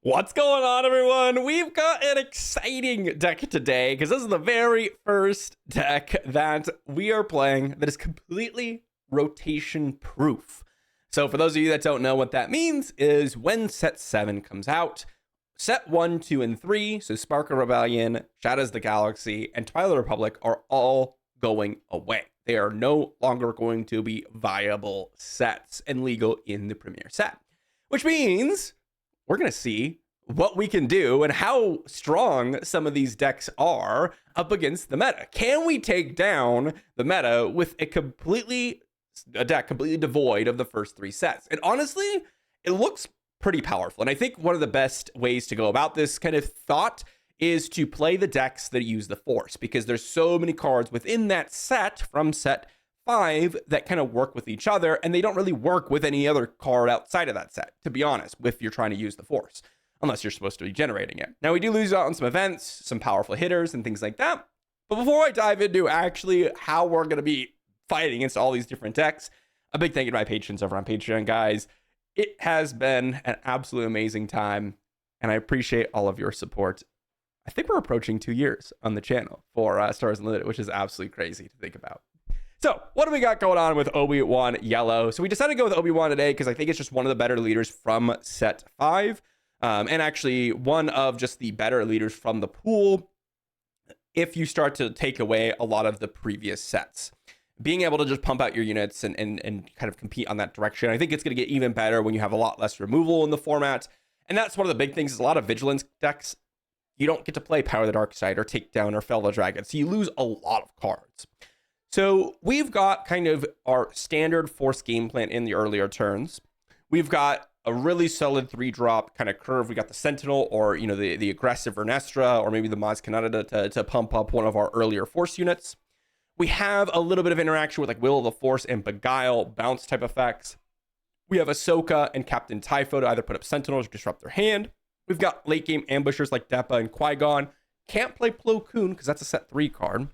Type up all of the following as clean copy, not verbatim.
What's going on, everyone? We've got an exciting deck today because this is the very first deck that we are playing that is completely rotation proof. So for those of you that don't know what that means is when set 7 comes out, set 1, 2, and 3, so Spark of Rebellion, Shadows of the Galaxy, and Twilight Republic are all going away. They are no longer going to be viable sets and legal in the premier set, which means we're going to see what we can do and how strong some of these decks are up against the meta. Can we take down the meta with a deck completely devoid of the first 3 sets? And honestly, it looks pretty powerful. And I think one of the best ways to go about this kind of thought is to play the decks that use the Force, because there's so many cards within that set from set 5 that kind of work with each other, and they don't really work with any other card outside of that set, to be honest, if you're trying to use the Force, unless you're supposed to be generating it. Now, we do lose out on some events, some powerful hitters, and things like that. But before I dive into actually how we're going to be fighting against all these different decks, a big thank you to my patrons over on Patreon, guys. It has been an absolute amazing time, and I appreciate all of your support. I think we're approaching 2 years on the channel for Stars Unlimited, which is absolutely crazy to think about. So what do we got going on with Obi-Wan Yellow? So we decided to go with Obi-Wan today because I think it's just one of the better leaders from set 5. And actually one of just the better leaders from the pool if you start to take away a lot of the previous sets. Being able to just pump out your units and kind of compete on that direction. I think it's going to get even better when you have a lot less removal in the format. And that's one of the big things is a lot of Vigilance decks, you don't get to play Power of the Dark Side or Take Down or Fell the Dragon. So you lose a lot of cards. So we've got kind of our standard Force game plan in the earlier turns. We've got a really solid 3-drop kind of curve. We got the Sentinel or, you know, the aggressive Vernestra or maybe the Maz Kanata to pump up one of our earlier Force units. We have a little bit of interaction with like Will of the Force and Beguile bounce type effects. We have Ahsoka and Captain Typho to either put up Sentinels or disrupt their hand. We've got late game ambushers like Depa and Qui-Gon. Can't play Plo Koon because that's a set 3 card.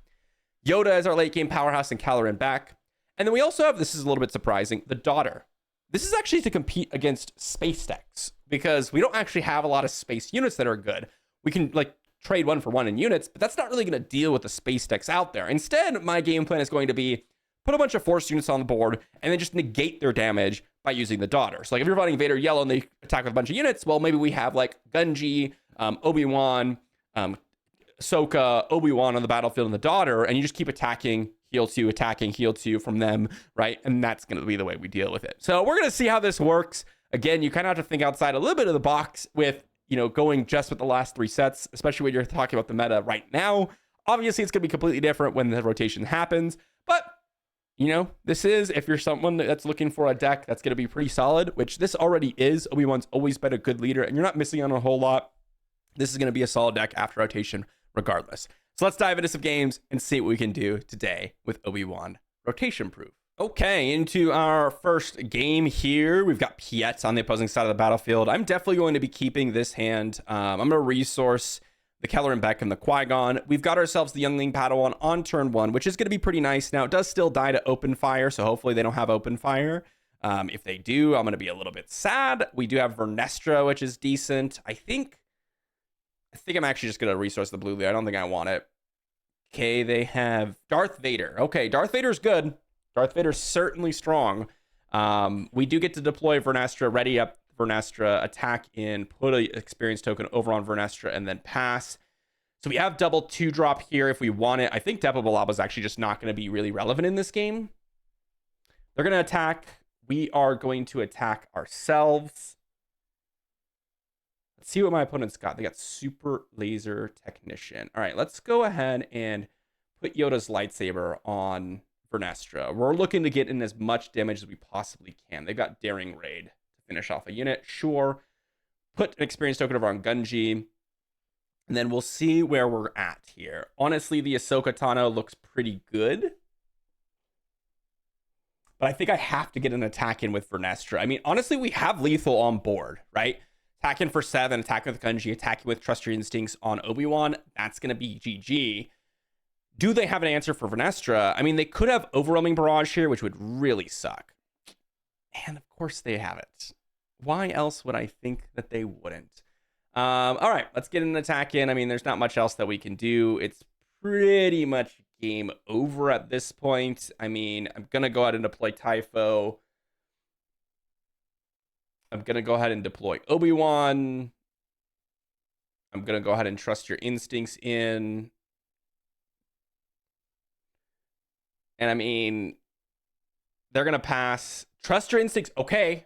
Yoda as our late game powerhouse and Caloran back. And then we also have, this is a little bit surprising, the Daughter. This is actually to compete against space decks because we don't actually have a lot of space units that are good. We can like trade 1-for-1 in units, but that's not really going to deal with the space decks out there. Instead, my game plan is going to be put a bunch of Force units on the board and then just negate their damage by using the Daughter. So like if you're running Vader Yellow and they attack with a bunch of units, well, maybe we have like Gunji, Obi-Wan, Ahsoka, Obi-Wan on the battlefield and the Daughter, and you just keep attacking, heal 2, attacking, heal 2 from them, right? And that's going to be the way we deal with it. So we're going to see how this works. Again, you kind of have to think outside a little bit of the box with, you know, going just with the last 3 sets, especially when you're talking about the meta right now. Obviously, it's going to be completely different when the rotation happens, but you know, this is, if you're someone that's looking for a deck that's going to be pretty solid, which this already is. Obi-Wan's always been a good leader, and you're not missing on a whole lot. This is going to be a solid deck after rotation regardless. So let's dive into some games and see what we can do today with Obi-Wan rotation proof. Okay, into our first game here. We've got Piet on the opposing side of the battlefield. I'm definitely going to be keeping this hand. I'm going to resource the Kelleran Beck and the Qui-Gon. We've got ourselves the Youngling Padawan on turn 1, which is going to be pretty nice. Now, it does still die to open fire, so hopefully they don't have open fire. If they do, I'm going to be a little bit sad. We do have Vernestra, which is decent. I think I'm actually just going to resource the blue lead. I don't think I want it. Okay, they have Darth Vader. Okay, Darth Vader's good. Darth Vader's certainly strong. We do get to deploy Vernestra, ready up Vernestra, attack in, put an experience token over on Vernestra, and then pass. So we have double 2-drop here if we want it. I think Depa Billaba is actually just not going to be really relevant in this game. They're going to attack. We are going to attack ourselves. Let's see what my opponent's got. They got Super Laser Technician. All right, let's go ahead and put Yoda's lightsaber on Vernestra. We're looking to get in as much damage as we possibly can. They've got Daring Raid to finish off a unit. Sure. Put an experience token over on Gunji. And then we'll see where we're at here. Honestly, the Ahsoka Tano looks pretty good. But I think I have to get an attack in with Vernestra. I mean, honestly, we have lethal on board, right? Attacking for 7, attacking with Gunji, attacking with Trust Your Instincts on Obi-Wan. That's going to be GG. Do they have an answer for Vernestra? I mean, they could have Overwhelming Barrage here, which would really suck. And of course they have it. Why else would I think that they wouldn't? All right, let's get an attack in. I mean, there's not much else that we can do. It's pretty much game over at this point. I mean, I'm going to go ahead and deploy Typho. I'm going to go ahead and deploy Obi-Wan. I'm going to go ahead and trust your instincts in. And I mean, they're going to pass. Trust your instincts. Okay.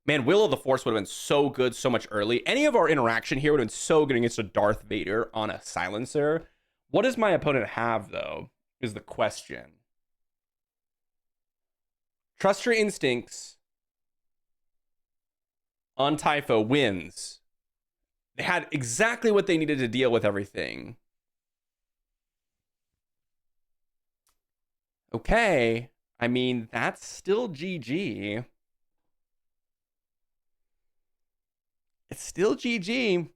Man, Will of the Force would have been so good so much early. Any of our interaction here would have been so good against a Darth Vader on a silencer. What does my opponent have, though, is the question. Trust your instincts on Typho wins. They had exactly what they needed to deal with everything. Okay. I mean, that's still GG. It's still GG.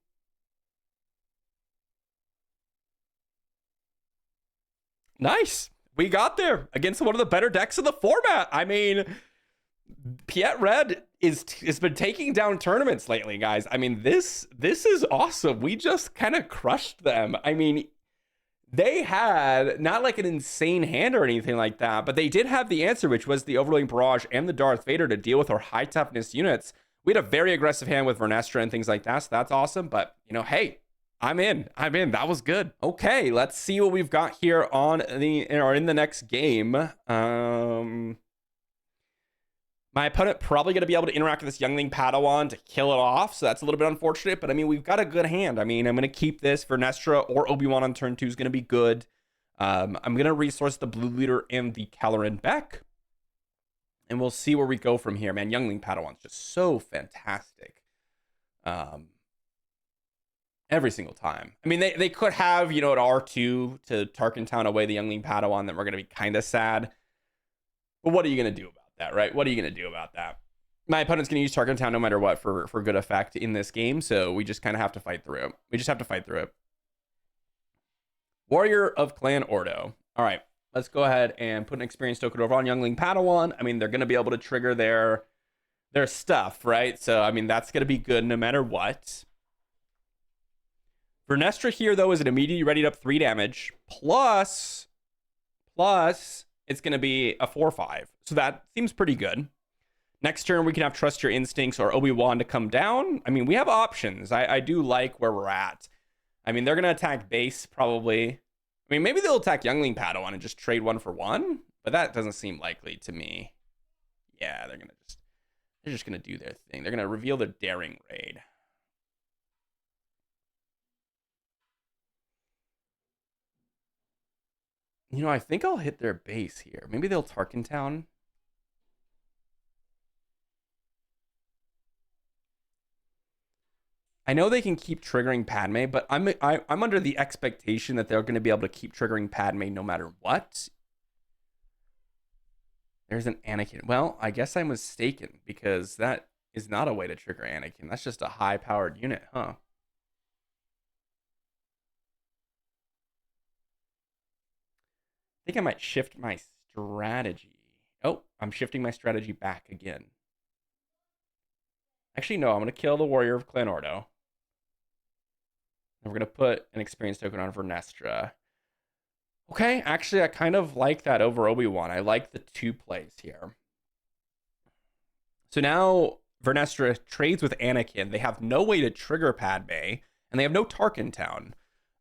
Nice. We got there against one of the better decks in the format. I mean, Piet Red has been taking down tournaments lately, guys. I mean, this is awesome. We just kind of crushed them. I mean, they had not like an insane hand or anything like that, but they did have the answer, which was the Overloading Barrage and the Darth Vader to deal with our high toughness units. We had a very aggressive hand with Vernestra and things like that, so that's awesome. But, you know, hey, I'm in. That was good. Okay, let's see what we've got here on in the next game. My opponent probably going to be able to interact with this Youngling Padawan to kill it off, so that's a little bit unfortunate, but I mean, we've got a good hand. I mean, I'm going to keep this. Vernestra or Obi-Wan on turn 2 is going to be good. I'm going to resource the Blue Leader and the Caloran Beck, and we'll see where we go from here. Man, Youngling Padawan's just so fantastic. Every single time. I mean, they could have, you know, at R2 to Tarkin Town away the Youngling Padawan, that we're going to be kind of sad. But what are you going to do about that, right? What are you going to do about that? My opponent's going to use Tarkin Town no matter what for good effect in this game, so we just kind of have to fight through it. We just have to fight through it. Warrior of Clan Ordo. All right, let's go ahead and put an experience token over on Youngling Padawan. I mean, they're going to be able to trigger their stuff, right? So, I mean, that's going to be good no matter what. Vernestra here, though, is an immediately readied up 3 damage. Plus, it's going to be a 4/5. So that seems pretty good. Next turn, we can have Trust Your Instincts or Obi-Wan to come down. I mean, we have options. I do like where we're at. I mean, they're going to attack base, probably. I mean, maybe they'll attack Youngling Padawan and just trade 1 for 1. But that doesn't seem likely to me. Yeah, they're just going to do their thing. They're going to reveal their Daring Raid. You know, I think I'll hit their base here. Maybe they'll Tarkin Town. I know they can keep triggering Padme, but I'm under the expectation that they're going to be able to keep triggering Padme no matter what. There's an Anakin. Well, I guess I'm mistaken, because that is not a way to trigger Anakin. That's just a high-powered unit, huh? I think I might shift my strategy. Oh, I'm shifting my strategy back again. Actually, no, I'm going to kill the Warrior of Clan Ordo. And we're going to put an experience token on Vernestra. Okay, actually, I kind of like that over Obi-Wan. I like the 2 plays here. So now Vernestra trades with Anakin. They have no way to trigger Padme, and they have no Tarkin Town.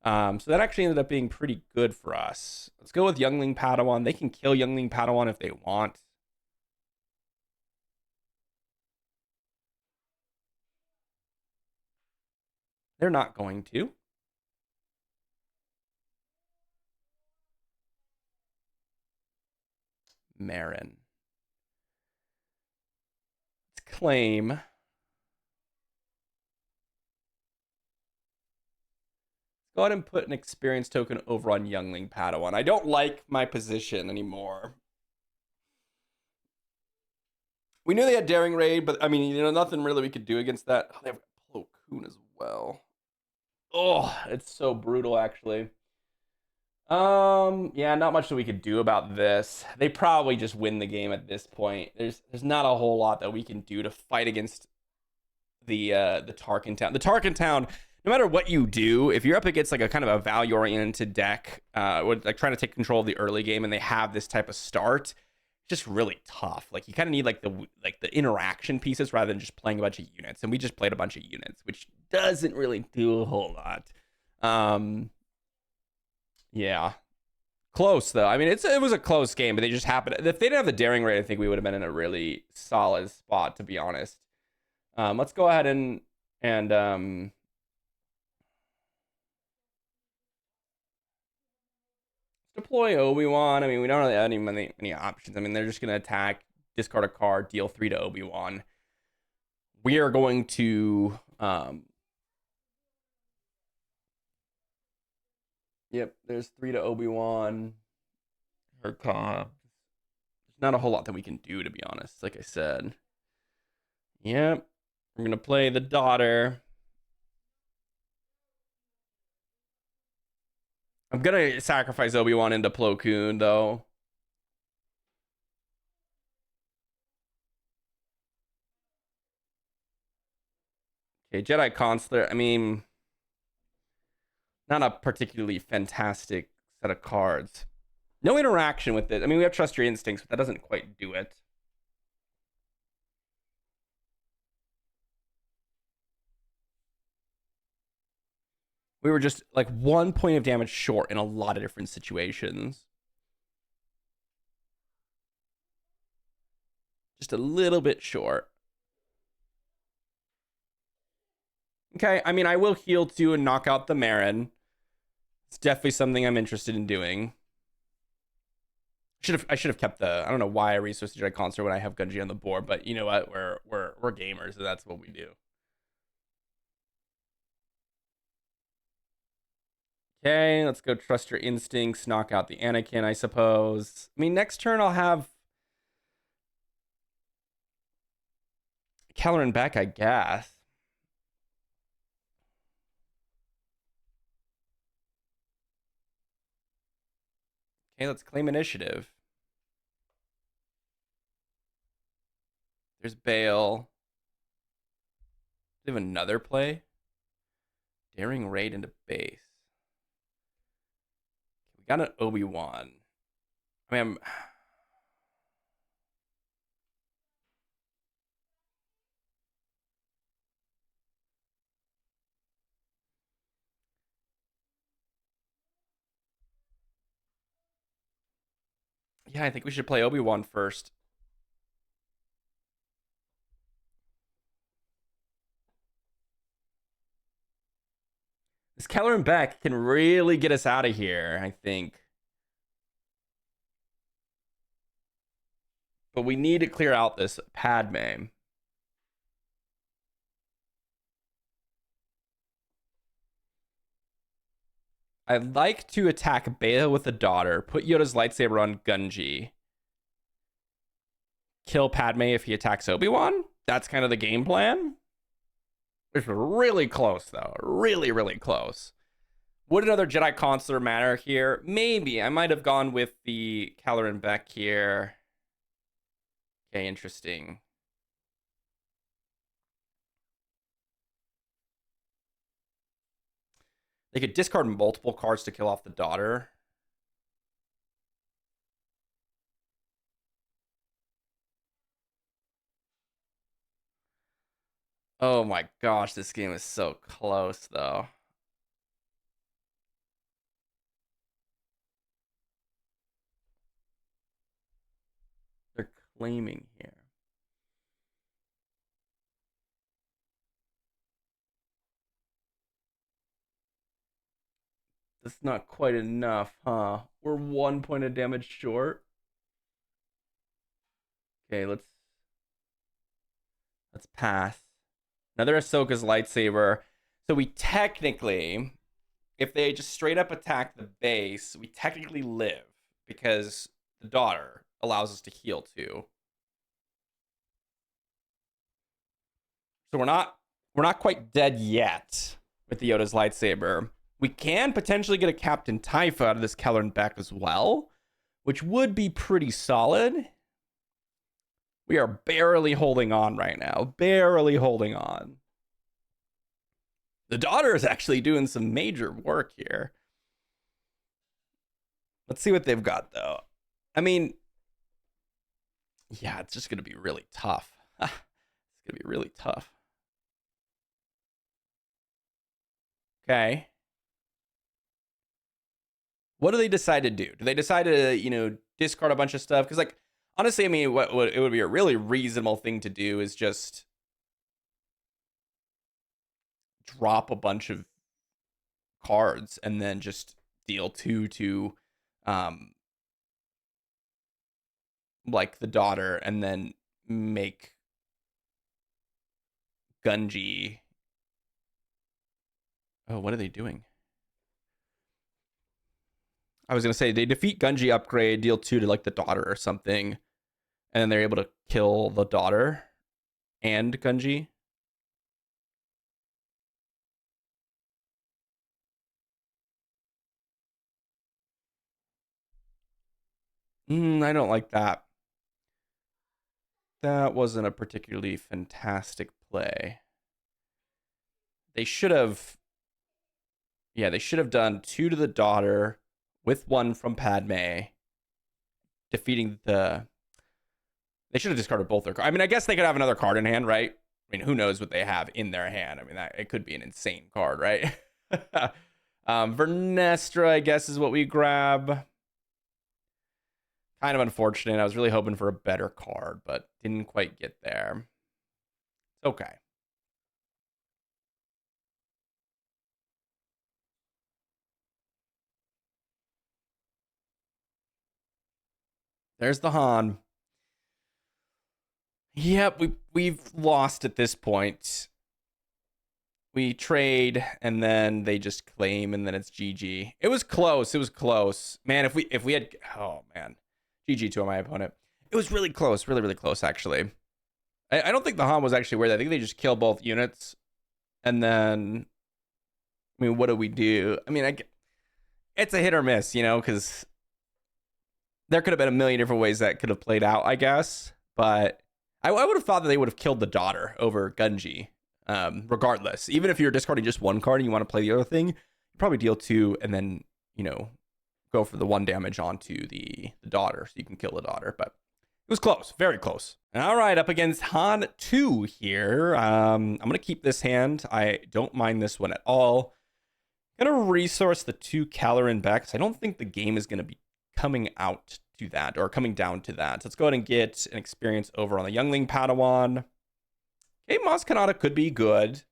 So that actually ended up being pretty good for us. Let's go with Youngling Padawan. They can kill Youngling Padawan if they want. They're not going to. Marin. Let's claim. Go ahead and put an experience token over on Youngling Padawan. I don't like my position anymore. We knew they had Daring Raid, but I mean, you know, nothing really we could do against that. Oh, they have Plo Koon as well. Oh, it's so brutal, actually. Yeah, not much that we could do about this. They probably just win the game at this point. There's not a whole lot that we can do to fight against the Tarkin Town. The Tarkin Town, no matter what you do, if you're up against like a kind of a value-oriented deck, with like trying to take control of the early game, and they have this type of start, just really tough. Like you kind of need like the interaction pieces rather than just playing a bunch of units. And we just played a bunch of units, which doesn't really do a whole lot. Yeah. Close though. I mean, it was a close game, but they just happened. If they didn't have the daring rate, I think we would have been in a really solid spot, to be honest. Let's go ahead and deploy Obi-Wan. I mean, we don't really have any options. I mean, they're just gonna attack, discard a card, deal 3 to Obi-Wan. We are going to yep, there's 3 to Obi-Wan. There's not a whole lot that we can do, to be honest, like I said. Yep. We're gonna play the daughter. I'm gonna sacrifice Obi-Wan into Plo Koon, though. Okay, Jedi Consular. I mean, not a particularly fantastic set of cards. No interaction with it. I mean, we have Trust Your Instincts, but that doesn't quite do it. We were just like 1 point of damage short in a lot of different situations. Just a little bit short. Okay, I mean, I will heal 2 and knock out the Marin. It's definitely something I'm interested in doing. I should have kept the. I don't know why I resourced the Jedi Consular when I have Gunji on the board, but you know what? We're gamers, so that's what we do. Okay, let's go Trust Your Instincts, knock out the Anakin, I suppose. I mean, next turn I'll have Kelleran back, I guess. Okay, let's claim initiative. There's Bale. Do we have another play? Daring raid into base. We got an Obi-Wan. I mean, yeah, I think we should play Obi-Wan first. This Kelleran Beck can really get us out of here, I think. But we need to clear out this Padme. I'd like to attack Beta with the daughter, put Yoda's lightsaber on Gunji, kill Padme if he attacks Obi-Wan. That's kind of the game plan. It's really close, though. Really, really close. Would another Jedi Consular matter here? Maybe. I might have gone with the Kelleran Beck here. Okay, interesting. They could discard multiple cards to kill off the daughter. Oh my gosh, this game is so close, though. They're claiming here. That's not quite enough, huh? We're 1 point of damage short. Okay, let's pass. Another Ahsoka's lightsaber. So we technically, if they just straight up attack the base, we technically live because the daughter allows us to heal too. So we're not quite dead yet with the Yoda's lightsaber. We can potentially get a Captain Typha out of this Kelleran Beck as well, which would be pretty solid. We are barely holding on right now. Barely holding on. The daughter is actually doing some major work here. Let's see what they've got, though. I mean, yeah, it's just going to be really tough. It's going to be really tough. Okay. What do they decide to do? Do they decide to, discard a bunch of stuff? Because, like, honestly, I mean, what it would be a really reasonable thing to do is just drop a bunch of cards and then just deal 2 to, like, the daughter, and then make Gunji. Oh, what are they doing? I was gonna say they defeat Gunji, upgrade, deal 2 to like the daughter or something, and then they're able to kill the daughter and Gunji. I don't like that. That wasn't a particularly fantastic play. They should have. Yeah, they should have done 2 to the daughter with 1 from Padme, defeating the. They should have discarded both their cards. I mean, I guess they could have another card in hand, right? I mean, who knows what they have in their hand? I mean, it could be an insane card, right? Vernestra, I guess, is what we grab. Kind of unfortunate. I was really hoping for a better card, but didn't quite get there. Okay. There's the Han. Yep, we've lost at this point. We trade, and then they just claim, and then it's GG. It was close. It was close. Man, if we had... Oh, man. GG to my opponent. It was really close. Really, really close, actually. I don't think the Han was actually worth it. I think they just kill both units. And then... I mean, what do we do? I mean, it's a hit or miss, because there could have been a million different ways that could have played out, I guess. But I would have thought that they would have killed the daughter over Gunji, regardless. Even if you're discarding just 1 card and you want to play the other thing, you probably deal 2 and then, go for the 1 damage onto the daughter so you can kill the daughter. But it was close, very close. All right, up against Han 2 here. I'm going to keep this hand. I don't mind this one at all. I'm going to resource the 2 Caloran back, because I don't think the game is going to be coming out to that, or coming down to that. So let's go ahead and get an experience over on the Youngling Padawan. Okay, Maz Kanata could be good.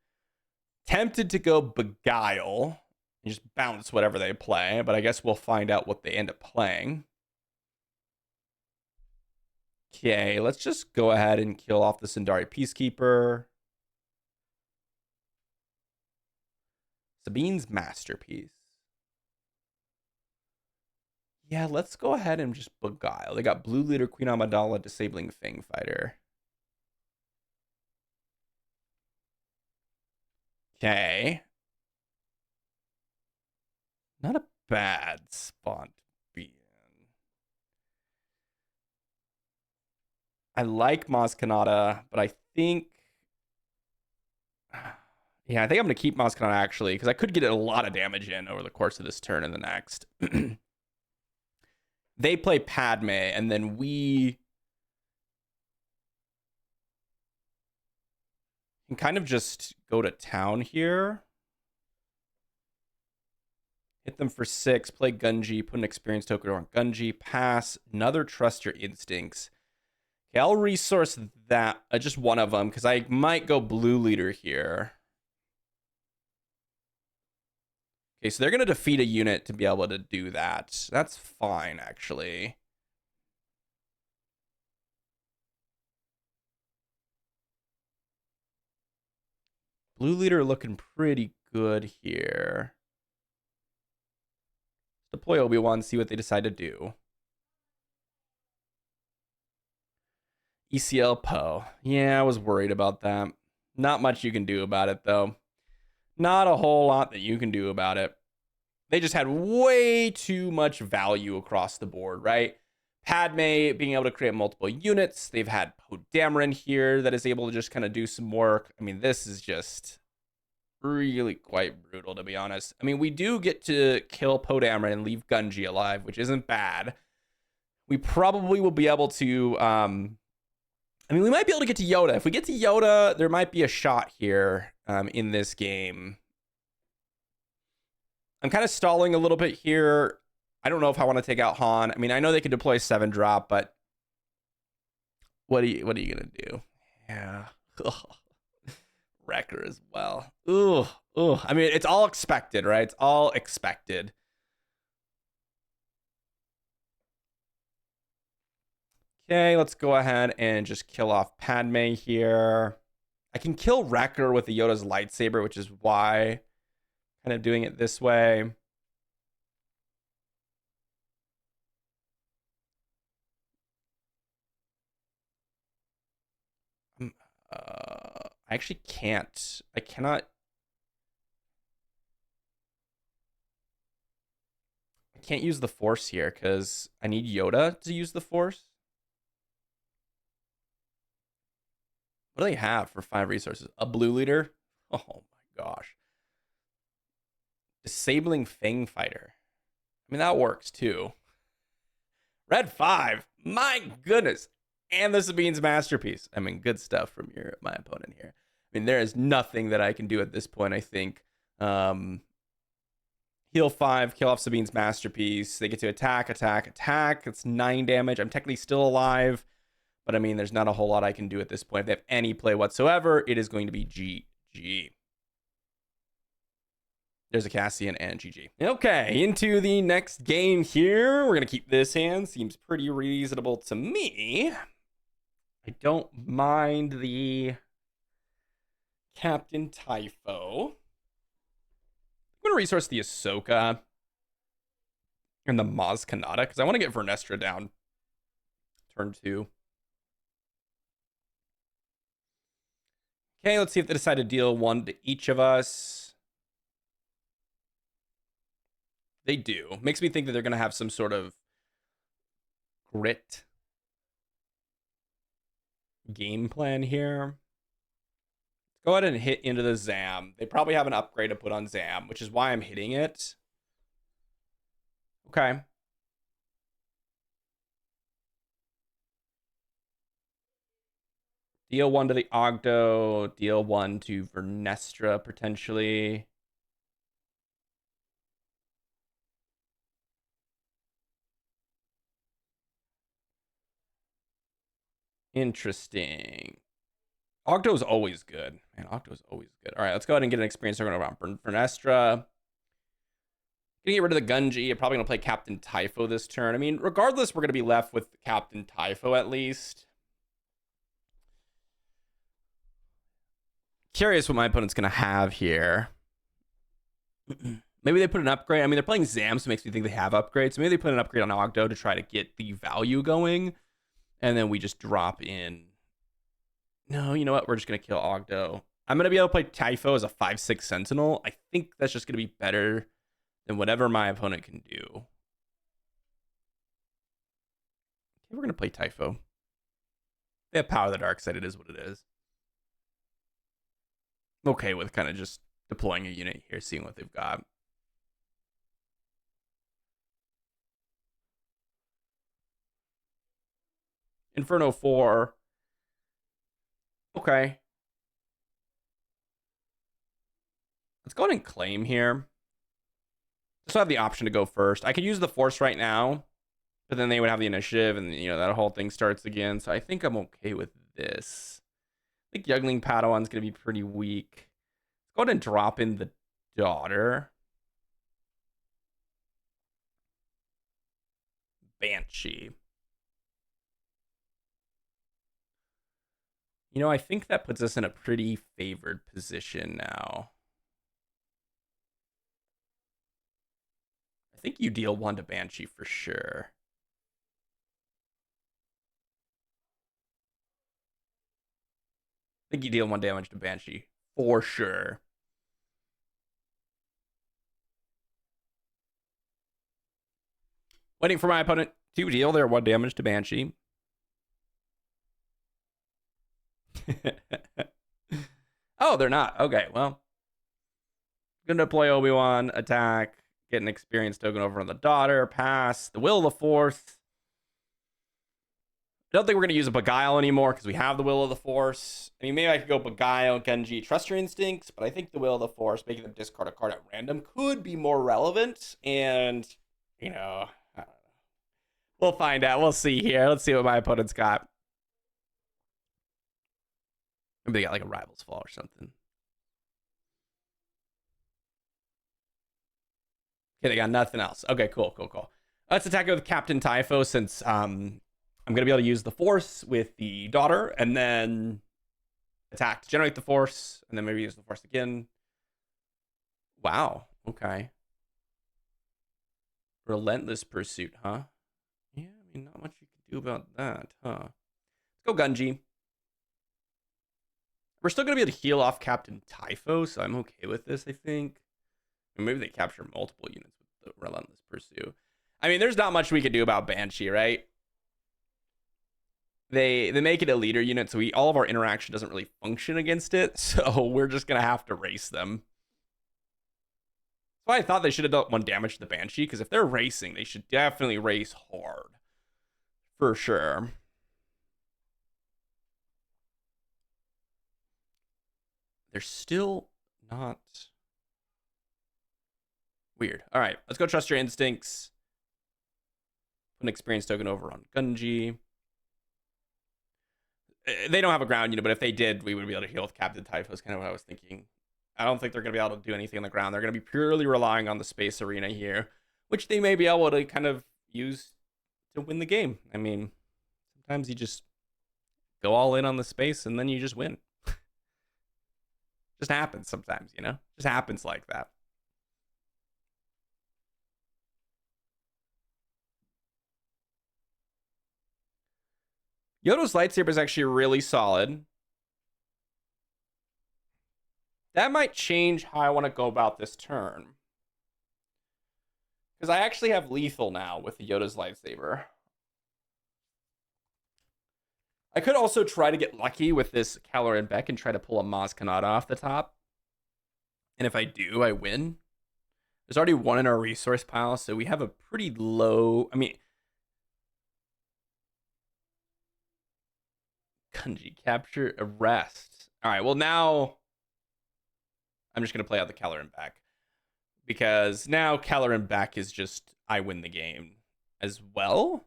Tempted to go Beguile and just bounce whatever they play, but I guess we'll find out what they end up playing. Okay, let's just go ahead and kill off the Sundari Peacekeeper. Sabine's Masterpiece. Yeah, let's go ahead and just Beguile. They got Blue Leader, Queen Amidala, disabling Fang Fighter. Okay. Not a bad spot to be in. I like Maz Kanata, but I think... Yeah, I think I'm going to keep Maz Kanata, actually, because I could get a lot of damage in over the course of this turn and the next. They play Padme, and then we can kind of just go to town here. Hit them for 6, play Gunji, put an experience token on Gunji, pass, another Trust Your Instincts. Okay, I'll resource that, just one of them, because I might go Blue Leader here. Okay, so they're going to defeat a unit to be able to do that. That's fine, actually. Blue Leader looking pretty good here. Deploy Obi-Wan, see what they decide to do. ECL Poe. Yeah, I was worried about that. Not much you can do about it, though. Not a whole lot that you can do about it. They just had way too much value across the board, right? Padme being able to create multiple units. They've had Poe Dameron here that is able to just kind of do some work. I mean, this is just really quite brutal, to be honest. I mean, we do get to kill Podamron and leave Gunji alive, which isn't bad. We probably will be able to, I mean, we might be able to get to Yoda. If we get to Yoda, there might be a shot here in this game. I'm kind of stalling a little bit here. I don't know if I want to take out Han. I mean, I know they can deploy 7-drop, but what are you gonna do? Yeah. Wrecker as well. Ooh. I mean, it's all expected, right? It's all expected. Okay, let's go ahead and just kill off Padme here. I can kill Wrecker with the Yoda's lightsaber, which is why kind of doing it this way. I actually can't. I cannot. I can't use the Force here because I need Yoda to use the Force. What do they have for 5 resources? A blue leader? Oh my gosh. Disabling Fang Fighter. I mean, that works too. Red 5. My goodness. And the Sabine's Masterpiece. I mean, good stuff from my opponent here. I mean, there is nothing that I can do at this point, I think. Heal 5, kill off Sabine's Masterpiece. They get to attack. It's 9 damage. I'm technically still alive. But I mean, there's not a whole lot I can do at this point. If they have any play whatsoever, it is going to be GG. There's a Cassian and GG. Okay, into the next game here. We're going to keep this hand. Seems pretty reasonable to me. I don't mind the Captain Typho. I'm going to resource the Ahsoka and the Maz Kanata because I want to get Vernestra down turn 2. Okay, let's see if they decide to deal 1 to each of us. They do. Makes me think that they're going to have some sort of grit game plan here. Let's go ahead and hit into the Zam. They probably have an upgrade to put on Zam, which is why I'm hitting it. Okay. Deal 1 to the Ogdo. Deal 1 to Vernestra, potentially. Interesting. Ogdo's always good. Man, Ogdo's always good. All right, let's go ahead and get an experience token around Vernestra. Gonna get rid of the Gunji. I'm probably gonna play Captain Typho this turn. I mean, regardless, we're gonna be left with Captain Typho at least. Curious what my opponent's gonna have here. Maybe they put an upgrade. I mean, they're playing Zam, so it makes me think they have upgrades. So maybe they put an upgrade on Ogdo to try to get the value going. And then we just drop in. No, you know what? We're just going to kill Ogdo. I'm going to be able to play Typho as a 5/6 Sentinel. I think that's just going to be better than whatever my opponent can do. Okay, we're going to play Typho. They have Power of the Dark Side. It is what it is. I'm okay with kind of just deploying a unit here, seeing what they've got. Inferno 4. Okay. Let's go ahead and claim here. Just have the option to go first. I could use the Force right now, but then they would have the initiative, and you know that whole thing starts again. So I think I'm okay with this. I think Youngling Padawan's going to be pretty weak. Let's go ahead and drop in the daughter. Banshee. You know, I think that puts us in a pretty favored position now. I think you deal 1 to Banshee for sure. I think you deal 1 damage to Banshee for sure. Waiting for my opponent to deal their 1 damage to Banshee. Oh, they're not. Okay, well. Gonna deploy Obi-Wan, attack, get an experience token over on the daughter, pass, the Will of the Force. I don't think we're gonna use a Beguile anymore because we have the Will of the Force. I mean, maybe I could go Beguile, Genji, Trust Your Instincts, but I think the Will of the Force, making them discard a card at random, could be more relevant. And, you know, I don't know. We'll find out. We'll see here. Let's see what my opponent's got. Maybe they got like a Rival's Fall or something. Okay, they got nothing else. Okay, cool. Let's attack it with Captain Typho since I'm going to be able to use the Force with the daughter and then attack to generate the Force and then maybe use the Force again. Wow. Okay. Relentless Pursuit, huh? Yeah, I mean, not much you can do about that, huh? Let's go Gunji. We're still going to be able to heal off Captain Typho, so I'm okay with this, I think. And maybe they capture multiple units with the Relentless Pursuit. I mean, there's not much we could do about Banshee, right? They make it a leader unit, so all of our interaction doesn't really function against it. So we're just gonna have to race them. That's why I thought they should have done 1 damage to the Banshee, because if they're racing, they should definitely race hard. For sure. They're still not weird. All right, let's go Trust Your Instincts. Put an experience token over on Gunji. They don't have a ground unit, but if they did, we would be able to heal with Captain Typho is kind of what I was thinking. I don't think they're going to be able to do anything on the ground. They're going to be purely relying on the space arena here, which they may be able to kind of use to win the game. I mean, sometimes you just go all in on the space and then you just win. Just happens sometimes, you know? Just happens like that. Yoda's lightsaber is actually really solid. That might change how I want to go about this turn. Because I actually have lethal now with the Yoda's lightsaber. I could also try to get lucky with this Kylo and Beck and try to pull a Maz Kanata off the top. And if I do, I win. There's already 1 in our resource pile, so we have a pretty low... I mean... Gunji, capture, arrest. All right, well now... I'm just going to play out the Keller and back. Because now Keller and back is just, I win the game as well.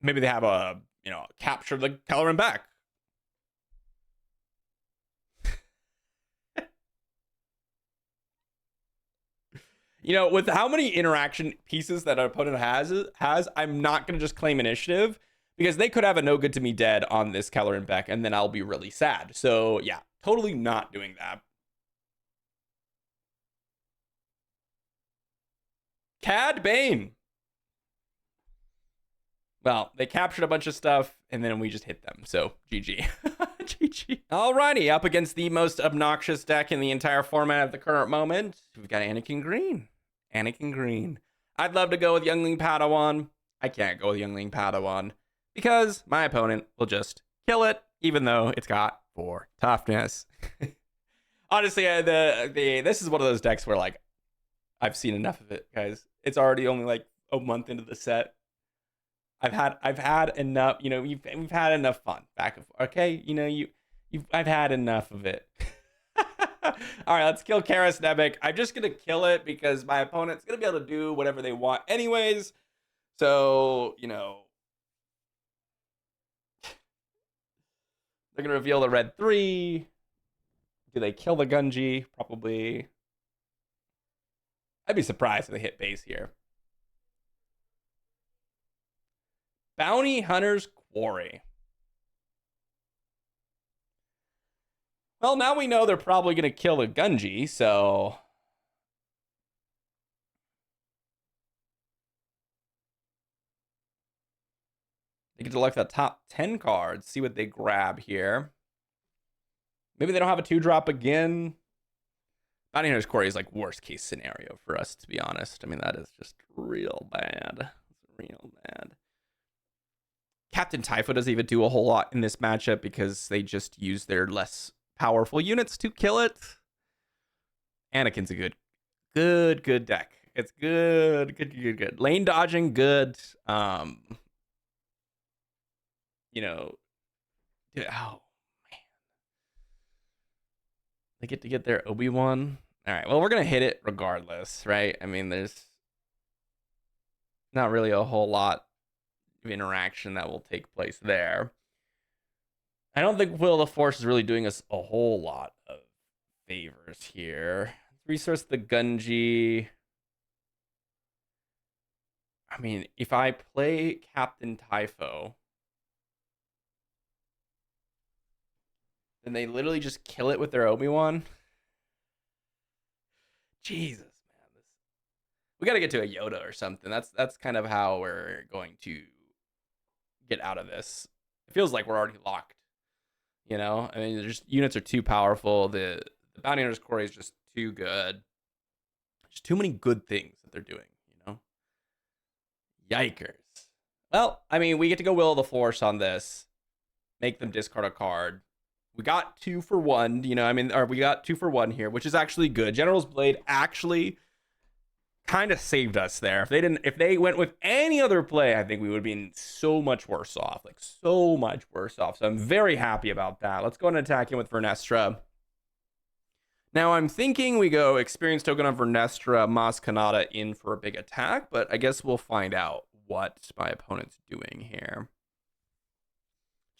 Maybe they have a, capture the Keller and back. With how many interaction pieces that an opponent has, I'm not going to just claim initiative. Because they could have a no good to me dead on this Keller and Beck, and then I'll be really sad. So, yeah, totally not doing that. Cad Bane. Well, they captured a bunch of stuff, and then we just hit them. So, GG. GG. Alrighty, up against the most obnoxious deck in the entire format at the current moment. We've got Anakin Green. Anakin Green. I'd love to go with Youngling Padawan. I can't go with Youngling Padawan. Because my opponent will just kill it, even though it's got 4 toughness. Honestly, this is one of those decks where, like, I've seen enough of it, guys. It's already only, like, a month into the set. I've had enough, we've had enough fun back and forth, okay? I've had enough of it. All right, let's kill Karis Nebek. I'm just going to kill it because my opponent's going to be able to do whatever they want anyways. So, they're going to reveal the red 3. Do they kill the Gunji? Probably. I'd be surprised if they hit base here. Bounty Hunter's Quarry. Well, now we know they're probably going to kill the Gunji, so... They get to look at the top 10 cards, see what they grab here. Maybe they don't have a 2-drop again. Bounty Hunter's Quarry is like worst case scenario for us, to be honest. I mean, that is just real bad. It's real bad. Captain Typho doesn't even do a whole lot in this matchup because they just use their less powerful units to kill it. Anakin's a good deck. It's good. Lane dodging, good. You know, oh man, they get to get their Obi-Wan. All right, well, we're gonna hit it regardless, right? I mean, there's not really a whole lot of interaction that will take place there. I don't think Will of the Force is really doing us a whole lot of favors here. Resource the Gunji. I mean, if I play Captain Typho, then they literally just kill it with their Obi-Wan. Jesus, man. We got to get to a Yoda or something. That's kind of how we're going to get out of this. It feels like we're already locked. You know, I mean, just units are too powerful. The Bounty Hunter's Quarry is just too good. Just too many good things that they're doing, you know? Yikers. Well, I mean, we get to go Will of the Force on this. Make them discard a card. We got 2 for 1, you know, I mean, or we got 2 for 1 here, which is actually good. General's Blade actually kind of saved us there. If they went with any other play, I think we would have been so much worse off. Like, so much worse off. So I'm very happy about that. Let's go and attack him with Vernestra. Now, I'm thinking we go Experience Token on Vernestra, Maz Kanata in for a big attack, but I guess we'll find out what my opponent's doing here.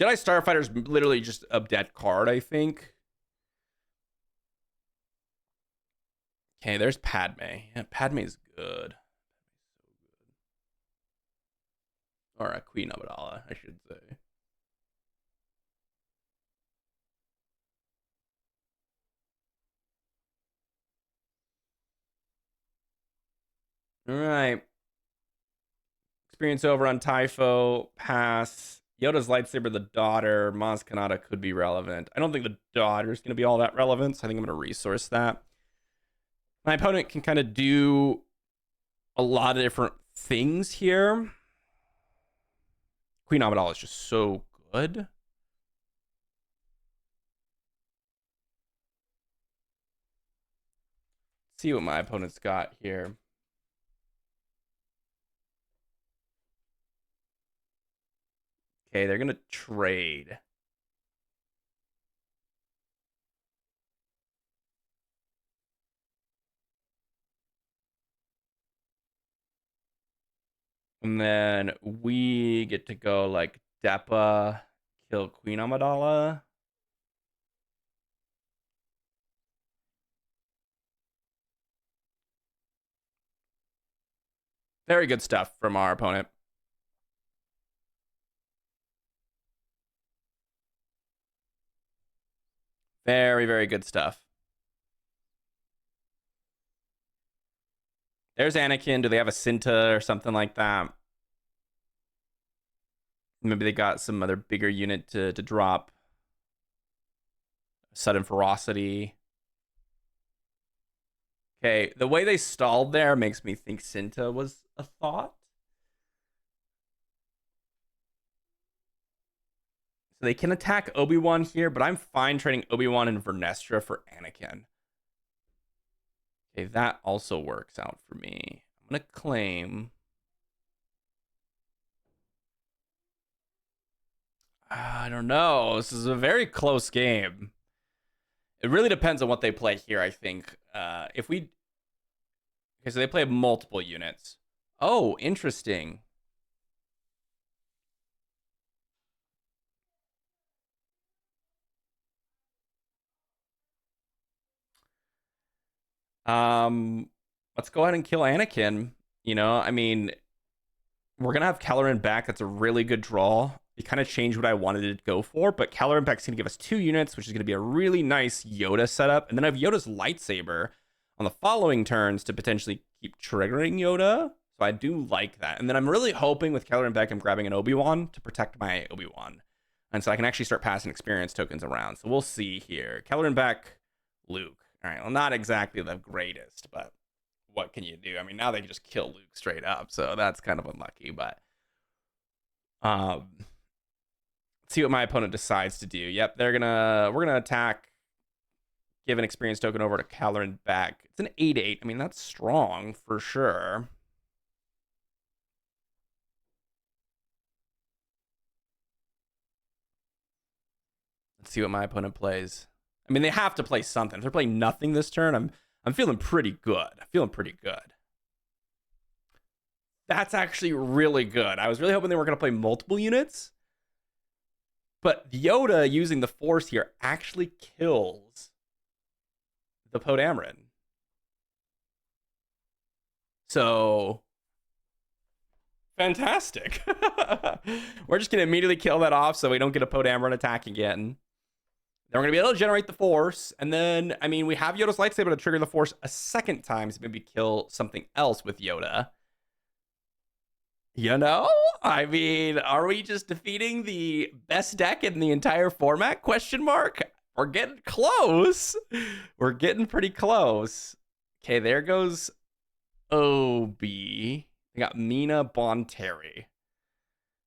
Jedi Starfighter's literally just a dead card, I think. Okay, there's Padme. Yeah, Padme's good. Or a Queen Amidala, I should say. All right. Experience over on Typho. Pass. Yoda's lightsaber, the daughter. Maz Kanata could be relevant. I don't think the daughter's going to be all that relevant, so I think I'm going to resource that. My opponent can kind of do a lot of different things here. Queen Amidala is just so good. Let's see what my opponent's got here. Okay, they're going to trade. And then we get to go like Depa, kill Queen Amidala. Very good stuff from our opponent. Very, very good stuff. There's Anakin. Do they have a Cinta or something like that? Maybe they got some other bigger unit to drop. Sudden Ferocity. Okay, the way they stalled there makes me think Cinta was a thought. So they can attack Obi-Wan here, but I'm fine trading Obi-Wan and Vernestra for Anakin. Okay, that also works out for me. I'm going to claim. I don't know. This is a very close game. It really depends on what they play here, I think. Okay, so they play multiple units. Oh, interesting. Let's go ahead and kill Anakin. You know, I mean, we're gonna have Kelleran back. That's a really good draw. It kind of changed what I wanted to go for, but Kelleran back's gonna give us 2 units, which is gonna be a really nice Yoda setup. And then I have Yoda's lightsaber on the following turns to potentially keep triggering Yoda. So I do like that. And then I'm really hoping with Kelleran back, I'm grabbing an Obi-Wan to protect my Obi-Wan. And so I can actually start passing experience tokens around. So we'll see here. Kelleran back, Luke. All right, well, not exactly the greatest, but what can you do? I mean, now they can just kill Luke straight up, so that's kind of unlucky. But let's see what my opponent decides to do. Yep, we're gonna attack give an experience token over to Caloran back. It's an 8/8. I mean, that's strong for sure. Let's see what my opponent plays. I mean, they have to play something. If they're playing nothing this turn, I'm feeling pretty good. I'm feeling pretty good. That's actually really good. I was really hoping they were going to play multiple units. But Yoda using the Force here actually kills the Podameron. So, fantastic. We're just going to immediately kill that off so we don't get a Podameron attack again. Then we're going to be able to generate the Force. And then, I mean, we have Yoda's lightsaber to trigger the Force a second time to maybe kill something else with Yoda. You know? I mean, are we just defeating the best deck in the entire format? Question mark. We're getting close. We're getting pretty close. Okay, there goes OB. We got Mina Bonteri.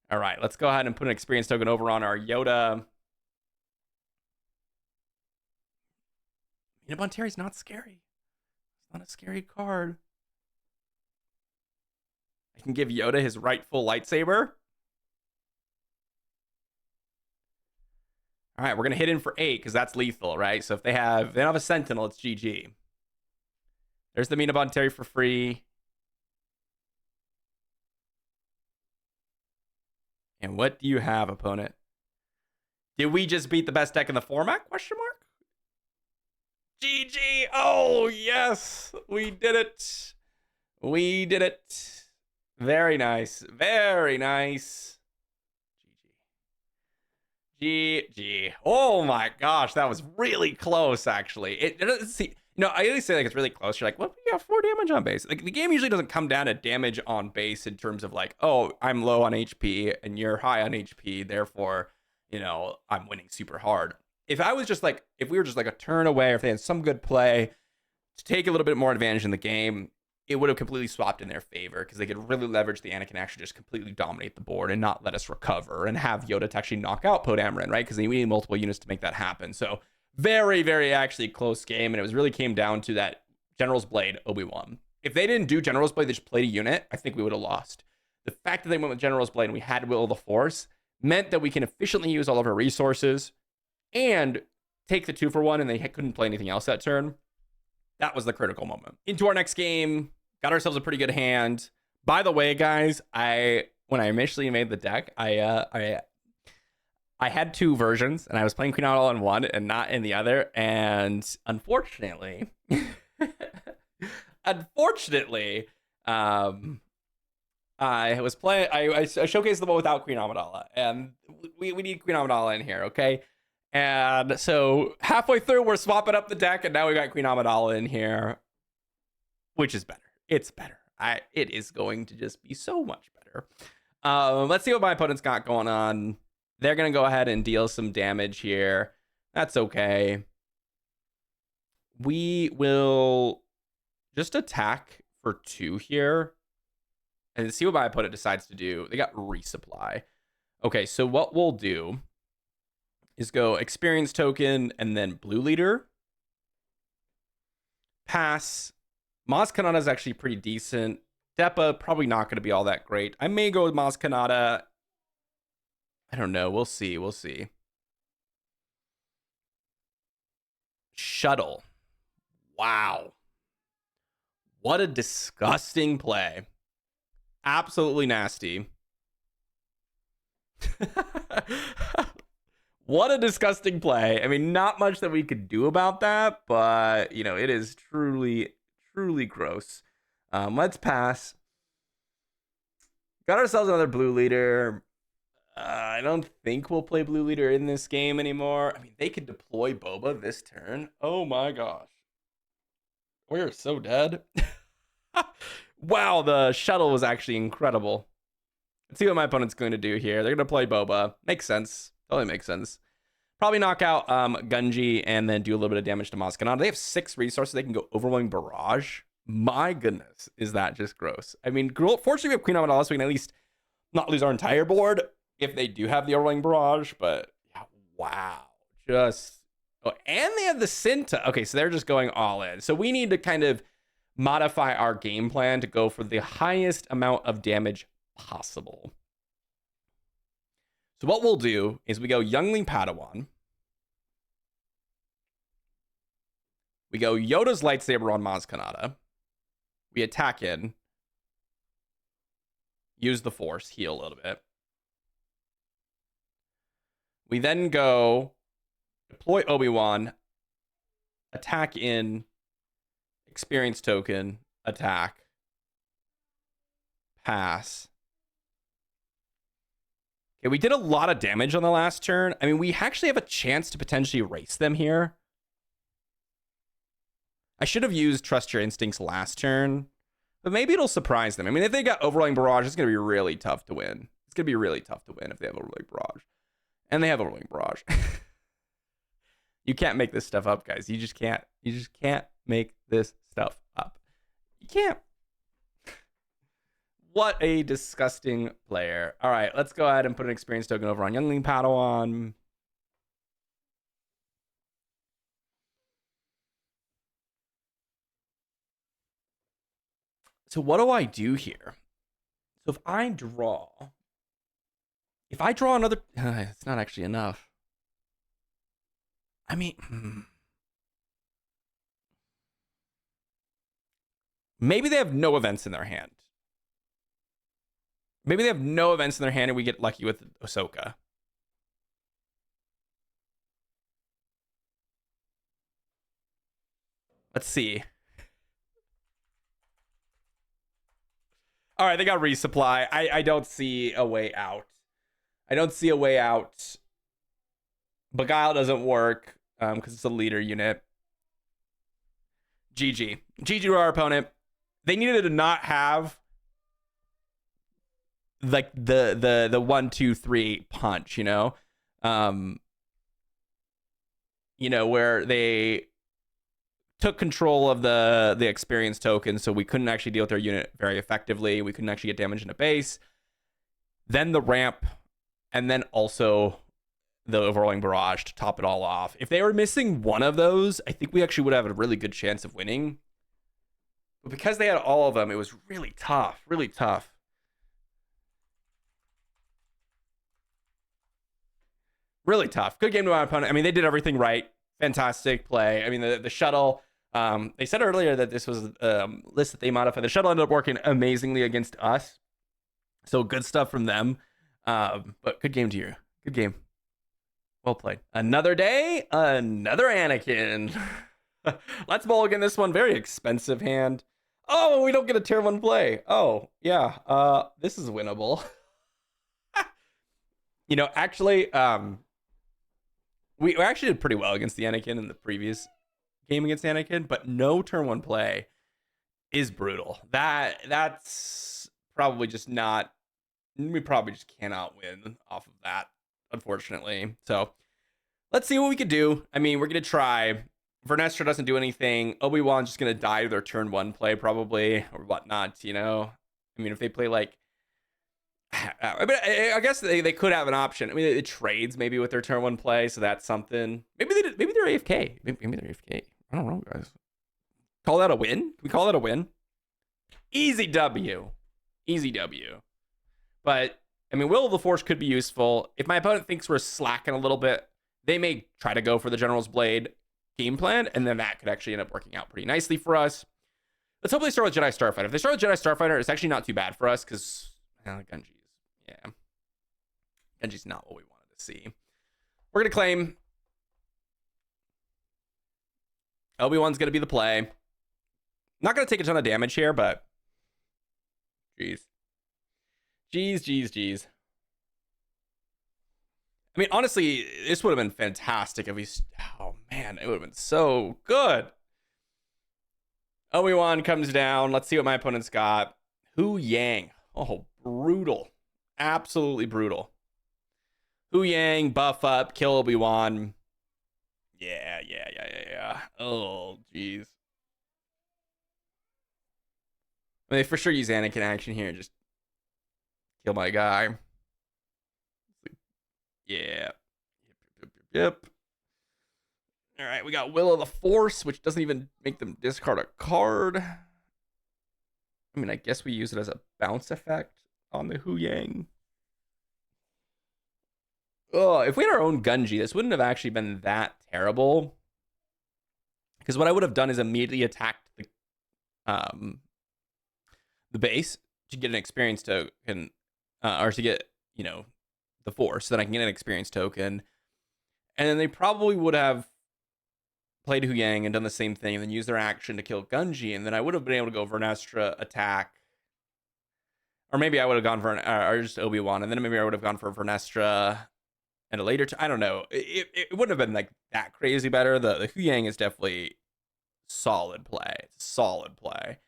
All right, let's go ahead and put an experience token over on our Yoda. Mina Bonteri's not scary. It's not a scary card. I can give Yoda his rightful lightsaber. All right, we're going to hit in for 8 because that's lethal, right? So if they don't have a Sentinel, it's GG. There's the Mina Bonteri for free. And what do you have, opponent? Did we just beat the best deck in the format? Question mark? GG. Oh, yes. We did it. We did it. Very nice. Very nice. GG. Oh my gosh, that was really close, actually. It doesn't see. I always say like it's really close. You're like, well, we got 4 damage on base. Like the game usually doesn't come down to damage on base in terms of like, oh, I'm low on HP and you're high on HP, therefore, I'm winning super hard. If we were just like a turn away, or if they had some good play to take a little bit more advantage in the game, it would have completely swapped in their favor because they could really leverage the Anakin actually just completely dominate the board and not let us recover and have Yoda to actually knock out Podameron, right? Because we need multiple units to make that happen. So very, very actually close game. And it was really came down to that General's Blade, Obi-Wan. If they didn't do General's Blade, they just played a unit, I think we would have lost. The fact that they went with General's Blade and we had Will of the Force meant that we can efficiently use all of our resources and take the 2-for-1, and they couldn't play anything else that turn. That was the critical moment. Into our next game, got ourselves a pretty good hand. By the way, guys, when I initially made the deck, I had 2 versions, and I was playing Queen Amidala in one and not in the other. And unfortunately, I was playing. I showcased the one without Queen Amidala, and we need Queen Amidala in here, okay? And so halfway through, we're swapping up the deck, and now we got Queen Amidala in here, which is better. It's better. It is going to just be so much better. Let's see what my opponent's got going on. They're going to go ahead and deal some damage here. That's okay. We will just attack for 2 here and see what my opponent decides to do. They got resupply. Okay, so what we'll do is go experience token and then blue leader. Pass. Maz Kanata is actually pretty decent. Depa, probably not going to be all that great. I may go with Maz Kanata. I don't know. We'll see. We'll see. Shuttle. Wow. What a disgusting play. Absolutely nasty. What a disgusting play. I mean, not much that we could do about that, but, it is truly, truly gross. Let's pass. Got ourselves another blue leader. I don't think we'll play blue leader in this game anymore. I mean, they could deploy Boba this turn. Oh my gosh. We're so dead. Wow, the shuttle was actually incredible. Let's see what my opponent's going to do here. They're going to play Boba. Makes sense. Totally makes sense. Probably knock out Gunji and then do a little bit of damage to Maz Kanata. They have 6 resources. They can go Overwhelming Barrage. My goodness, is that just gross. I mean, fortunately we have Queen Amidala, so we can at least not lose our entire board if they do have the Overwhelming Barrage. But yeah, wow. Just Oh, and they have the Cinta. Okay, so they're just going all in. So we need to kind of modify our game plan to go for the highest amount of damage possible. So what we'll do is we go Youngling Padawan. We go Yoda's Lightsaber on Maz Kanata. We attack in. Use the Force, heal a little bit. We then go deploy Obi-Wan, attack in, experience token, attack, pass. Okay, we did a lot of damage on the last turn. I mean, we actually have a chance to potentially erase them here. I should have used Trust Your Instincts last turn, but maybe it'll surprise them. I mean, if they got Overwhelming Barrage, it's going to be really tough to win. It's going to be really tough to win if they have Overwhelming Barrage. And they have Overwhelming Barrage. You can't make this stuff up, guys. You just can't. You just can't make this stuff up. You can't. What a disgusting player. All right, let's go ahead and put an experience token over on Youngling Padawan. So what do I do here? So if I draw another, it's not actually enough. I mean, maybe they have no events in their hand. Maybe they have no events in their hand and we get lucky with Ahsoka. Let's see. All right, they got resupply. I don't see a way out. I don't see a way out. Beguile doesn't work because it's a leader unit. GG. GG to our opponent. They needed to not have like the 1, 2, 3 punch, you know? Where they took control of the experience token, so we couldn't actually deal with their unit very effectively. We couldn't actually get damage in a base. Then the ramp, and then also the Overwhelming Barrage to top it all off. If they were missing one of those, I think we actually would have a really good chance of winning. But because they had all of them, it was really tough, really tough. Really tough. Good game to my opponent. I mean, they did everything right. Fantastic play. I mean, the shuttle, they said earlier that this was a list that they modified. The shuttle ended up working amazingly against us. So good stuff from them. But good game to you. Good game. Well played. Another day, another Anakin. Let's mulligan this one. Very expensive hand. Oh, we don't get a turn 1 play. Oh, yeah. This is winnable. Actually, we actually did pretty well against the Anakin in the previous game against Anakin, but no turn 1 play is brutal. That's probably just not. We probably just cannot win off of that, unfortunately. So let's see what we could do. I mean, we're gonna try. Vernestra doesn't do anything. Obi-Wan's just gonna die to their turn 1 play probably or whatnot. I mean, if they play like. I guess they could have an option. I mean, it trades maybe with their turn 1 play, so that's something. Maybe they're AFK. Maybe they're AFK. I don't know, guys. Call that a win? Can we call that a win? Easy W. Easy W. But I mean, Will of the Force could be useful. If my opponent thinks we're slacking a little bit, they may try to go for the General's Blade game plan, and then that could actually end up working out pretty nicely for us. Let's hope they start with Jedi Starfighter. If they start with Jedi Starfighter, it's actually not too bad for us because Genji. Yeah. Genji's not what we wanted to see. We're going to claim Obi-Wan's going to be the play. Not going to take a ton of damage here, but jeez. Jeez. I mean, honestly, this would have been fantastic if oh man, it would have been so good. Obi-Wan comes down. Let's see what my opponent's got. Hu Yang. Oh, brutal. Absolutely brutal. Hu Yang, buff up, kill Obi-Wan. Yeah. Oh, jeez. I mean, they for sure use Anakin action here. Just kill my guy. Yeah. Yep. All right, we got Will of the Force, which doesn't even make them discard a card. I mean, I guess we use it as a bounce effect on the Hu Yang. Oh, if we had our own Gunji, this wouldn't have actually been that terrible. Because what I would have done is immediately attacked the base to get an experience token, or to get, the Force, so that I can get an experience token. And then they probably would have played Hu Yang and done the same thing, and then used their action to kill Gunji, and then I would have been able to go for an Astra attack. Or maybe I would have gone for or just Obi-Wan, and then maybe I would have gone for Vernestra and a later I don't know. It wouldn't have been like that crazy better. The Hu Yang is definitely solid play. It's solid play.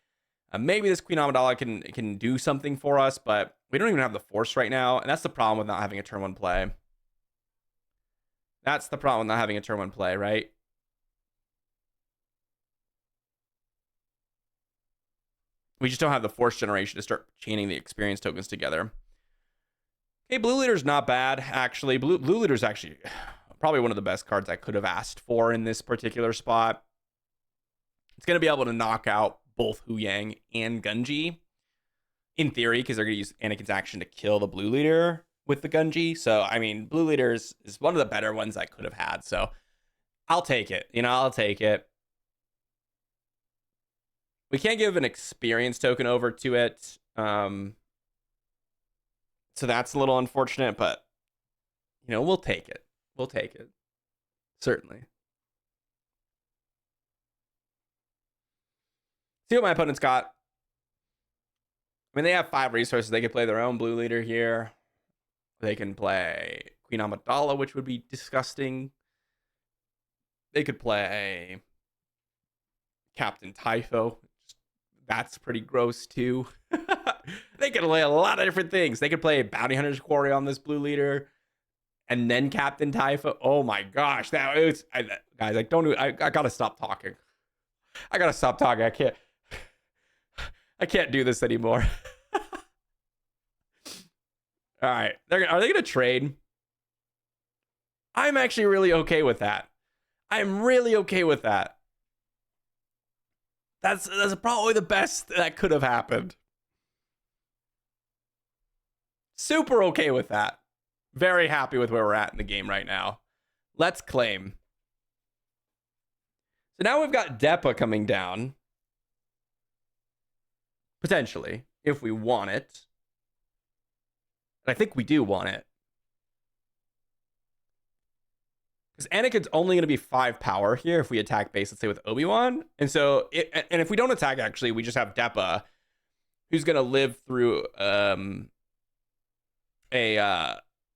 Maybe this Queen Amidala can do something for us, but we don't even have the Force right now, and that's the problem with not having a turn 1 play. That's the problem with not having a turn 1 play, right? We just don't have the Force generation to start chaining the experience tokens together. Okay, Blue Leader's not bad, actually. Blue Leader's actually probably one of the best cards I could have asked for in this particular spot. It's going to be able to knock out both Hu Yang and Gunji, in theory, because they're going to use Anakin's action to kill the Blue Leader with the Gunji. So, I mean, Blue Leader is one of the better ones I could have had. So, I'll take it. I'll take it. We can't give an experience token over to it. So that's a little unfortunate, but, we'll take it. We'll take it. Certainly. See what my opponent's got. I mean, they have 5 resources. They could play their own Blue Leader here. They can play Queen Amidala, which would be disgusting. They could play Captain Typho. That's pretty gross, too. They could play a lot of different things. They could play Bounty Hunter's Quarry on this Blue Leader, and then Captain Typho. Oh my gosh, guys! I gotta stop talking. I gotta stop talking. I can't do this anymore. All right, are they gonna trade? I'm actually really okay with that. I'm really okay with that. That's probably the best that could have happened. Super okay with that. Very happy with where we're at in the game right now. Let's claim. So now we've got Depa coming down. Potentially, if we want it. And I think we do want it. Because Anakin's only going to be 5 power here if we attack base, let's say, with Obi-Wan. And so, and if we don't attack, actually, we just have Depa, who's going to live through an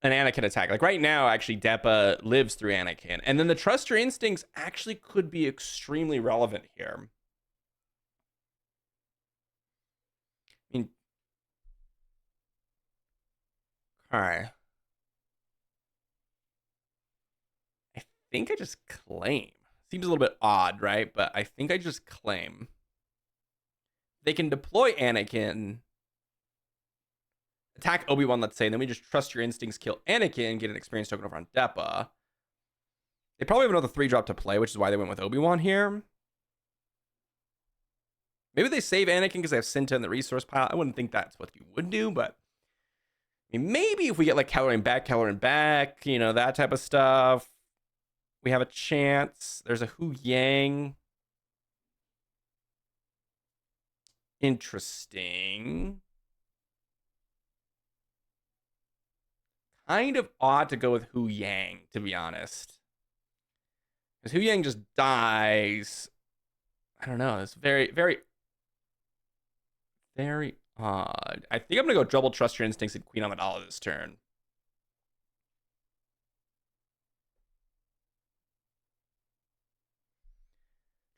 Anakin attack. Like right now, actually, Depa lives through Anakin. And then the Trust Your Instincts actually could be extremely relevant here. I mean, all right. I think I just claim. Seems a little bit odd, right? But I think I just claim. They can deploy Anakin, attack Obi-Wan, let's say, and then we just Trust Your Instincts, kill Anakin, get an experience token over on Depa. They probably have another 3-drop to play, which is why they went with Obi-Wan here. Maybe they save Anakin because they have Cinta in the resource pile. I wouldn't think that's what you would do, but I mean, maybe if we get like Calorie back, that type of stuff, we have a chance. There's a Hu Yang. Interesting. Kind of odd to go with Hu Yang, to be honest. Because Hu Yang just dies. I don't know. It's very, very, very odd. I think I'm going to go double Trust Your Instincts and Queen Amidala this turn.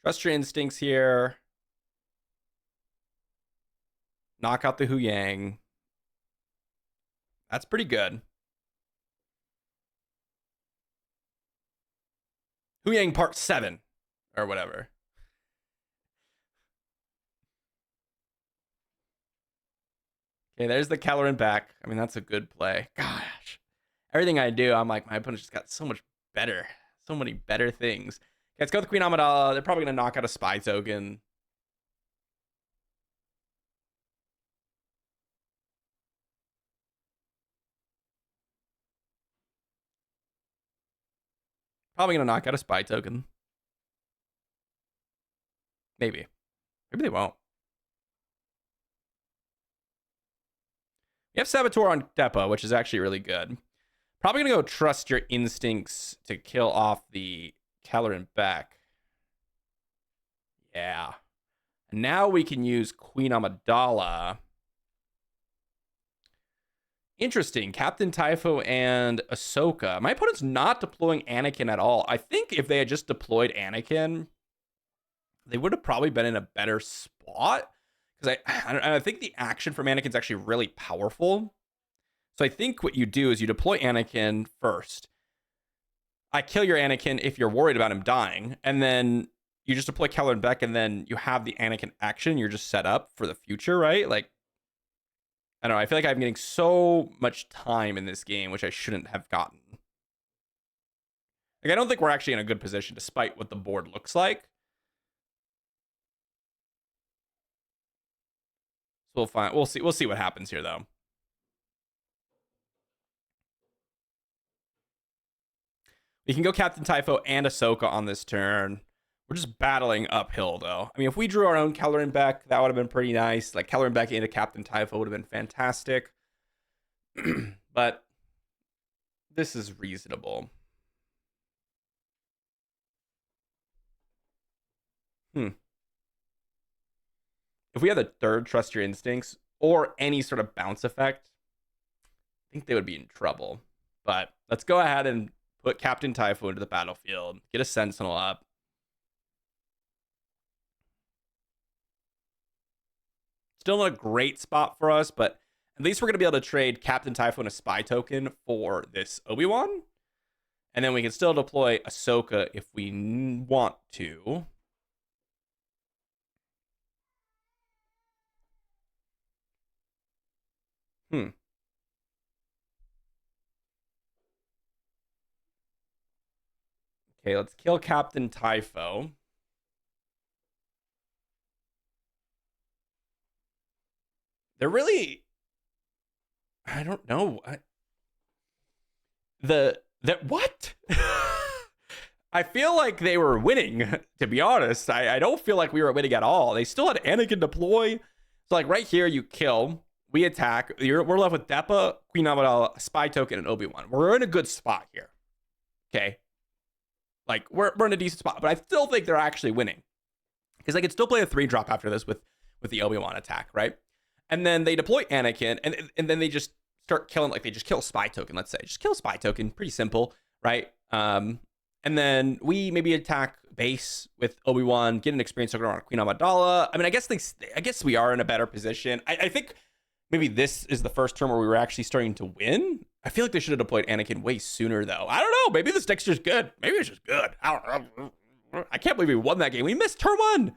Trust Your Instincts here. Knock out the Hu Yang. That's pretty good. Hu Yang Part 7 or whatever. Okay, there's the Calorie back. I mean, that's a good play. Gosh. Everything I do, I'm like, my opponent just got so much better. So many better things. Let's go with Queen Amidala. They're probably going to knock out a spy token. Probably going to knock out a spy token. Maybe. Maybe they won't. You have Saboteur on Depot, which is actually really good. Probably going to go trust your instincts to kill off the Keller and Beck. Yeah. And now we can use Queen Amidala. Interesting. Captain Typho and Ahsoka. My opponent's not deploying Anakin at all. I think if they had just deployed Anakin, they would have probably been in a better spot. Because I think the action from Anakin's actually really powerful. So I think what you do is you deploy Anakin first. I kill your Anakin if you're worried about him dying. And then you just deploy Keller and Beck, and then you have the Anakin action. You're just set up for the future, right? Like, I don't know. I feel like I'm getting so much time in this game, which I shouldn't have gotten. Like, I don't think we're actually in a good position, despite what the board looks like. So we'll find. We'll see. We'll see what happens here, though. We can go Captain Typho and Ahsoka on this turn. We're just battling uphill, though. I mean, if we drew our own Keller and Beck, that would have been pretty nice. Like, Keller and Beck into Captain Typho would have been fantastic. But this is reasonable. If we had the third Trust Your Instincts or any sort of bounce effect, I think they would be in trouble. But let's go ahead and put Captain Typho into the battlefield. Get a Sentinel up. Still not a great spot for us, but at least we're going to be able to trade Captain Typho and a spy token for this Obi-Wan. And then we can still deploy Ahsoka if we want to. Okay, let's kill Captain Typho. They're really, I don't know. What? I feel like they were winning, to be honest. I don't feel like we were winning at all. They still had Anakin deploy. So, like, right here, you kill. We attack. We're left with Depa, Queen Amidala, Spy Token, and Obi-Wan. We're in a good spot here. Okay? Like, we're in a decent spot. But I still think they're actually winning. Because they could still play a 3-drop after this with the Obi-Wan attack, right? And then they deploy Anakin, and then they just start killing, like, they just kill Spy Token, let's say. Just kill Spy Token. Pretty simple, right? And then we maybe attack base with Obi-Wan, get an experience token on Queen Amidala. I mean, I guess we are in a better position. I think maybe this is the first turn where we were actually starting to win. I feel like they should have deployed Anakin way sooner, though. I don't know. Maybe this deck's just good. Maybe it's just good. I don't know. I can't believe we won that game. We missed turn 1.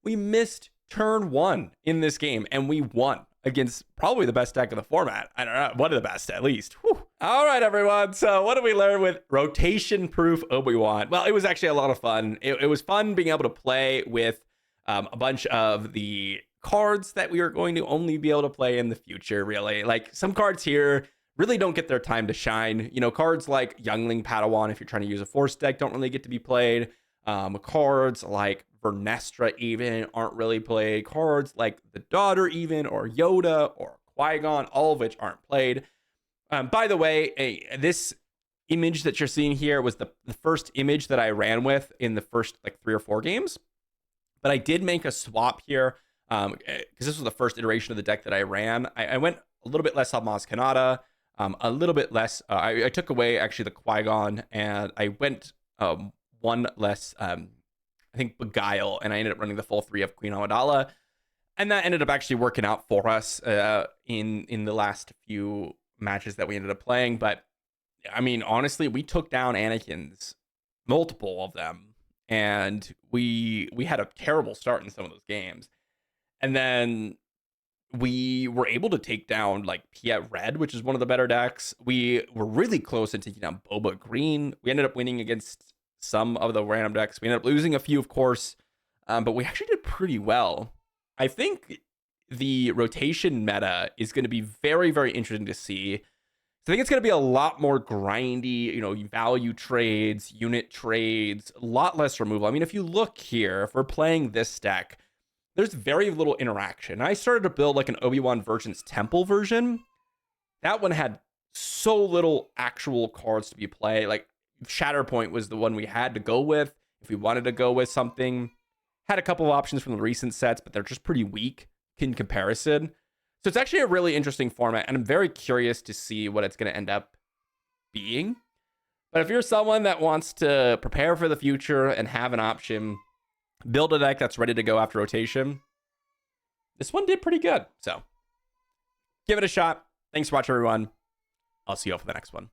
We missed turn 1 in this game, and we won against probably the best deck of the format. I don't know, one of the best at least. Whew. All right, everyone. So what did we learn with rotation-proof Obi-Wan? Well, it was actually a lot of fun. It was fun being able to play with a bunch of the cards that we are going to only be able to play in the future, really. Like, some cards here really don't get their time to shine. You know, cards like Youngling Padawan, if you're trying to use a Force deck, don't really get to be played. Cards like Vernestra even aren't really played. Cards like the Daughter even, or Yoda, or Qui-Gon, all of which aren't played. By the way, this image that you're seeing here was the first image that I ran with in the first like 3 or 4 games. But I did make a swap here because this was the first iteration of the deck that I ran. I went a little bit less on Maz Kanata, a little bit less. I took away actually the Qui-Gon, and I went one less, I think, Beguile, and I ended up running the full 3 of Queen Amidala. And that ended up actually working out for us in the last few matches that we ended up playing. But I mean, honestly, we took down Anakin's, multiple of them, and we had a terrible start in some of those games. And then we were able to take down like Piet Red, which is one of the better decks. We were really close in taking down Boba Green. We ended up winning against some of the random decks. We ended up losing a few, of course, but we actually did pretty well. I think the rotation meta is going to be very, very interesting to see. So I think it's going to be a lot more grindy, value trades, unit trades, a lot less removal. I mean, if you look here, if we're playing this deck, there's very little interaction. I started to build like an Obi-Wan Virgin's Temple version. That one had so little actual cards to be played. Like Shatterpoint was the one we had to go with if we wanted to go with something. Had a couple of options from the recent sets, but they're just pretty weak in comparison. So it's actually a really interesting format, and I'm very curious to see what it's going to end up being. But if you're someone that wants to prepare for the future and have an option, build a deck that's ready to go after rotation, this one did pretty good. So give it a shot. Thanks for watching, everyone. I'll see you all for the next one.